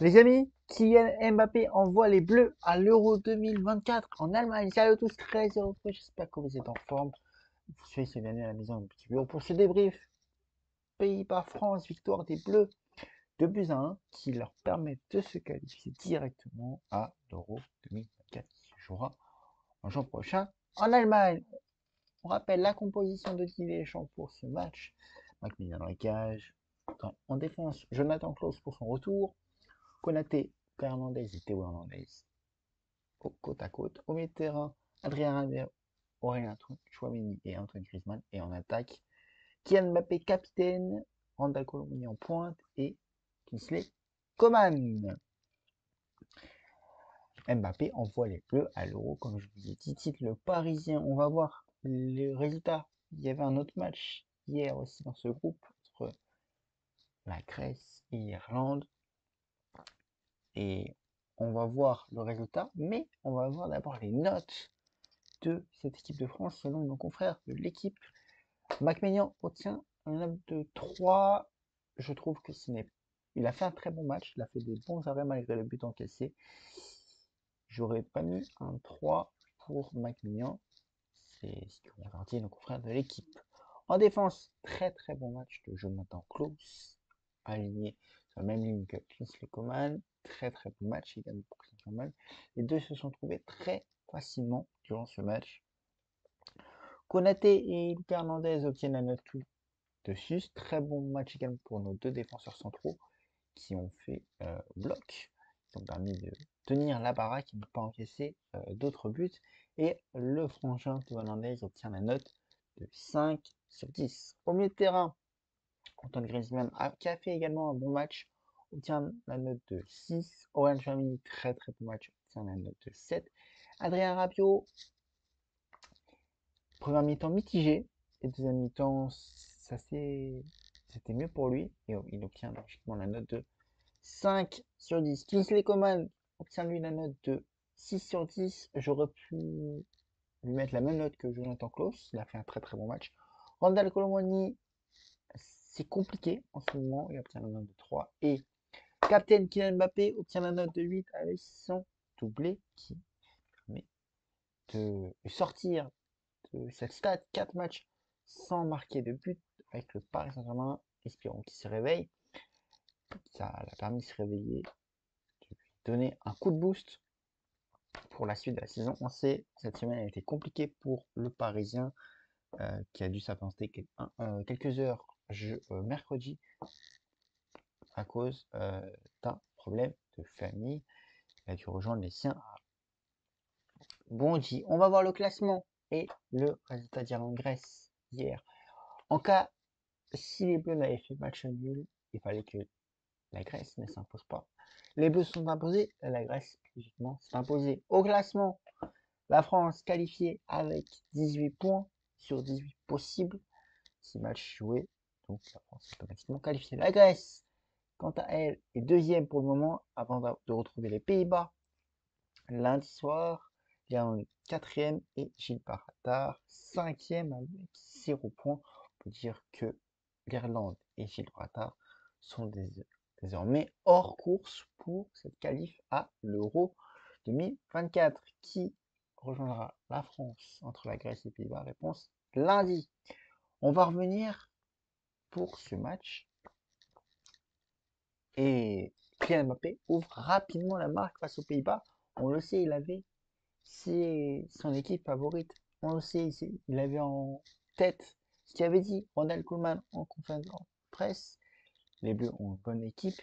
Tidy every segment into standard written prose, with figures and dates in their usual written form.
Les amis, Kylian Mbappé envoie les Bleus à l'Euro 2024 en Allemagne. Salut à tous, très heureux. J'espère que vous êtes en forme. Vous suivez ces derniers à la maison un petit peu pour ce débrief. Pays-Bas-France, victoire des Bleus 2-1 qui leur permet de se qualifier directement à l'Euro 2024 qui se jouera en juin prochain en Allemagne. On rappelle la composition de Didier Deschamps pour ce match. McMillan dans les cages. En défense, Jonathan Klaus pour son retour. Konaté, Hernandez et Théo Hernandez côte à côte. Au milieu de terrain, Adrien Rabiot, Aurélien Tchouaméni et Antoine Griezmann. Et en attaque, Kylian Mbappé capitaine, Randal Colomoni en pointe et Kingsley Coman. Mbappé envoie les Bleus à l'Euro, comme je vous ai dit, titre le Parisien. On va voir les résultats. Il y avait un autre match hier aussi dans ce groupe entre la Grèce et l'Irlande. Et on va voir le résultat, mais on va voir d'abord les notes de cette équipe de France selon nos confrères de l'équipe. McMillan obtient un note de 3. Je trouve que il a fait un très bon match, il a fait des bons arrêts malgré le but encaissé. J'aurais pas mis un 3 pour McMillan. C'est ce qu'ont dit nos confrères de l'équipe. En défense, très très bon match de Jonathan Klaus, aligné sur la même ligne que Kingsley Coman. Très très bon match également pour Kingsley Coman. Les deux se sont trouvés très facilement durant ce match. Konaté et Lucas Hernandez obtiennent la note tout de 6. Très bon match également pour nos deux défenseurs centraux qui ont fait bloc, qui ont permis de tenir la baraque et de ne pas encaisser d'autres buts. Et le frangin de Hernandez obtient la note de 5 sur 10. Au milieu de terrain, Antoine Griezmann qui a fait également un bon match obtient la note de 6. Aurélien Tchouaméni, très très bon match, obtient la note de 7. Adrien Rabiot, première mi-temps mitigé, et deuxième mi-temps, c'était mieux pour lui, et il obtient logiquement la note de 5 sur 10. Kingsley Coman obtient lui la note de 6 sur 10. J'aurais pu lui mettre la même note que Jonathan Klaus, il a fait un très très bon match. Randal Colomoni, c'est compliqué en ce moment, il obtient la note de 3. Et Captain Kylian Mbappé obtient la note de 8 avec son doublé qui permet de sortir de cette stade 4 matchs sans marquer de but avec le Paris Saint-Germain. Espérons qu'il se réveille. Ça l'a permis de se réveiller, de lui donner un coup de boost pour la suite de la saison. On sait cette semaine a été compliquée pour le Parisien qui a dû s'absenter quelques heures mercredi à cause d'un problème de famille. Il a dû rejoindre les siens. Bon dit, on va voir le classement et le résultat d'Irlande-Grèce hier. En cas, si les Bleus n'avaient fait match nul, il fallait que la Grèce ne s'impose pas. Les Bleus sont imposés, la Grèce, logiquement, s'est imposée. Au classement, la France qualifiée avec 18 points sur 18 possibles. 6 matchs joués, donc la France est automatiquement qualifiée. La Grèce, quant à elle, est deuxième pour le moment, avant de retrouver les Pays-Bas lundi soir. L'Irlande quatrième et Gilles Baratar cinquième avec 0 points. On peut dire que l'Irlande et Gilles Baratar sont désormais hors course pour cette qualif à l'Euro 2024 qui rejoindra la France entre la Grèce et les Pays-Bas. Réponse lundi. On va revenir pour ce match et Kylian Mbappé ouvre rapidement la marque face aux Pays-Bas. On le sait, c'est son équipe favorite. On le sait, il avait en tête ce qu'il avait dit Ronald Koeman en conférence de presse. Les Bleus ont une bonne équipe.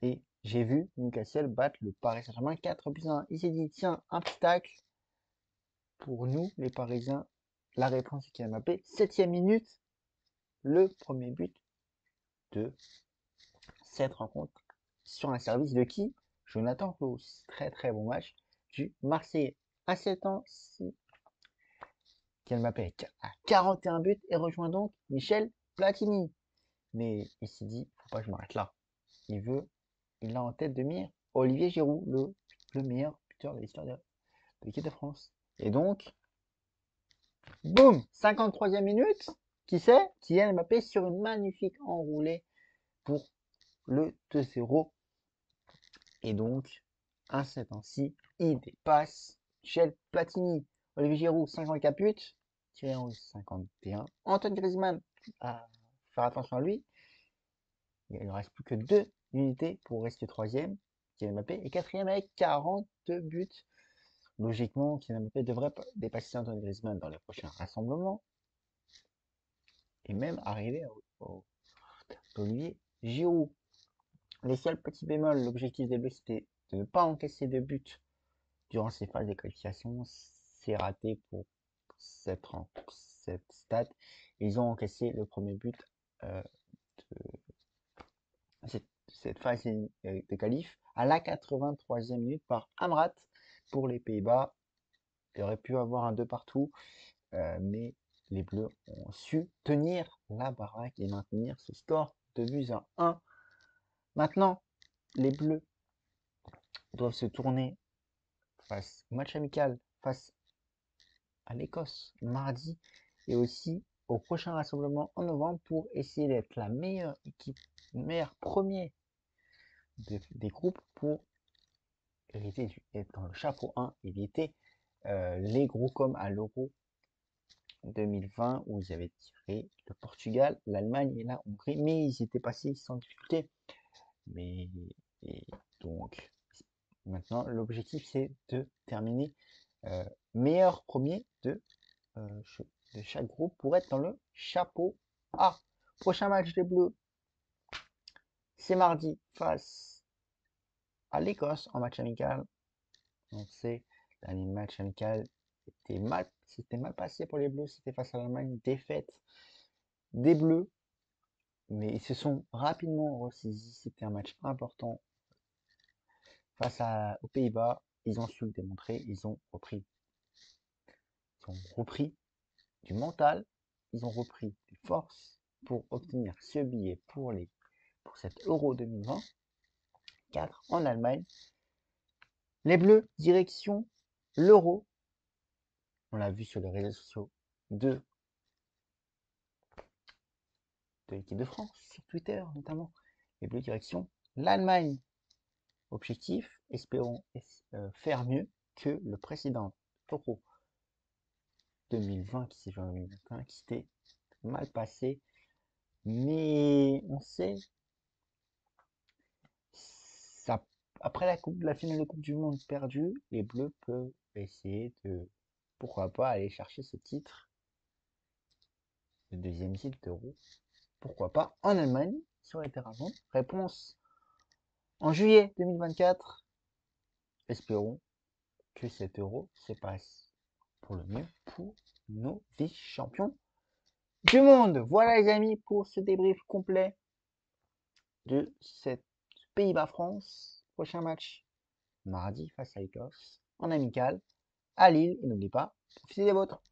Et j'ai vu Newcastle battre le Paris Saint-Germain 4-1. Il s'est dit, tiens, un petit tacle pour nous, les Parisiens. La réponse est Kylian Mbappé. 7e minute, le premier but de cette rencontre sur un service de qui? Jonathan Klaus. Très très bon match du Marseillais. À 7 ans, Kylian Mbappé a 41 buts et rejoint donc Michel Platini. Mais il s'est dit, faut pas que je m'arrête là. Il a en tête de mire Olivier Giroud, le meilleur buteur de l'histoire de l'équipe de France. Et donc, boum, 53e minute, qui c'est? Kylian Mbappé sur une magnifique enroulée pour le 2-0 Et donc, un 7 ainsi, il dépasse Michel Platini. Olivier Giroud, 54 buts. Thierry Henry, 51. Antoine Griezmann, à faire attention à lui. Il ne reste plus que 2 unités pour rester troisième. Kylian Mbappé est quatrième avec 42 buts. Logiquement, Kylian Mbappé devrait dépasser Antoine Griezmann dans les prochains rassemblements. Et même arriver au Olivier Giroud. Les seuls petits bémols, l'objectif des Bleus, c'était de ne pas encaisser de buts durant ces phases de qualification. C'est raté pour cette stat. Ils ont encaissé le premier but de cette phase de qualif à la 83e minute par Amraat pour les Pays-Bas. Il aurait pu avoir un 2 partout, mais les Bleus ont su tenir la baraque et maintenir ce score de buts à 1. Maintenant, les Bleus doivent se tourner face au match amical, face à l'Écosse mardi et aussi au prochain rassemblement en novembre pour essayer d'être la meilleure équipe, le meilleur premier des groupes pour hériter être dans le chapeau 1, éviter les gros comme à l'Euro 2020 où ils avaient tiré le Portugal, l'Allemagne et la Hongrie, mais ils étaient passés sans difficulté. Mais et donc maintenant l'objectif c'est de terminer meilleur premier de chaque groupe pour être dans le chapeau A. Prochain match des Bleus, c'est mardi face à l'Écosse en match amical. On sait, le dernier match amical c'était mal passé pour les Bleus, c'était face à l'Allemagne, défaite des Bleus, mais ils se sont rapidement ressaisis, c'était un match important face aux Pays-Bas, ils ont su le démontrer, ils ont repris du mental, ils ont repris des forces pour obtenir ce billet pour cette Euro 2024 en Allemagne. Les Bleus, direction l'Euro. On l'a vu sur les réseaux sociaux de l'équipe de France, sur Twitter notamment. Les Bleus, direction l'Allemagne. Objectif, espérons faire mieux que le précédent Euro 2020 qui s'est joué en 2021, qui s'était mal passé. Mais on sait, ça, après la finale de Coupe du Monde perdue, les Bleus peuvent essayer de, pourquoi pas, aller chercher ce titre, le deuxième titre d'Euro. Pourquoi pas en Allemagne, sur les terrains. Réponse en juillet 2024. Espérons que cet Euro se passe pour le mieux pour nos vice-champions du monde. Voilà les amis pour ce débrief complet de cette Pays-Bas-France. Prochain match mardi face à l'Écosse en amical à Lille. Et n'oubliez pas, profitez des vôtres.